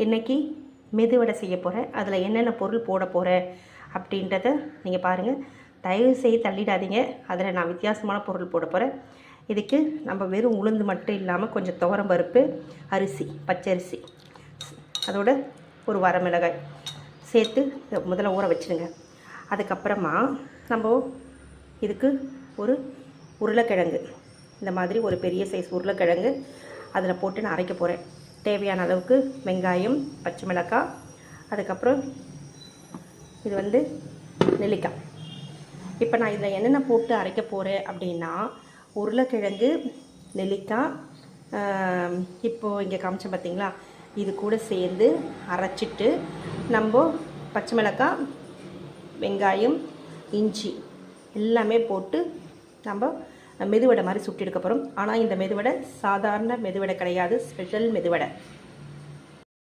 இன்றைக்கி மெதுவடை செய்ய போகிறேன். அதில் என்னென்ன பொருள் போட போகிறேன் அப்படின்றத நீங்கள் பாருங்கள். தயவு செய்து தள்ளிடாதீங்க. அதில் நான் வித்தியாசமான பொருள் போட போகிறேன். இதுக்கு நம்ம வெறும் உளுந்து மட்டும் இல்லாமல் கொஞ்சம் துவரம் பருப்பு, அரிசி, பச்சரிசி, அதோட ஒரு வரமிளகாய் சேர்த்து முதல்ல ஊற வச்சுருங்க. அதுக்கப்புறமா நம்ம இதுக்கு ஒரு உருளைக்கிழங்கு, இந்த மாதிரி ஒரு பெரிய சைஸ் உருளைக்கிழங்கு அதில் போட்டு நான் அரைக்க போகிறேன். தேவையான அளவுக்கு வெங்காயம், பச்சை மிளகாய், அதுக்கப்புறம் இது நெல்லிக்காய். இப்போ நான் இதில் என்னென்ன போட்டு அரைக்க போகிறேன் அப்படின்னா, உருளைக்கிழங்கு, நெல்லிக்காய், இப்போது இங்கே காமிச்சேன் பார்த்தீங்களா, இது கூட சேர்ந்து அரைச்சிட்டு நம்ம பச்சை மிளகாய், வெங்காயம், இஞ்சி எல்லாமே போட்டு நம்ம மெதுவடை மாதிரி சுட்டி எடுக்க போகிறோம். ஆனால் இந்த மெதுவடை சாதாரண மெதுவடை கிடையாது, ஸ்பெஷல் மெதுவடை.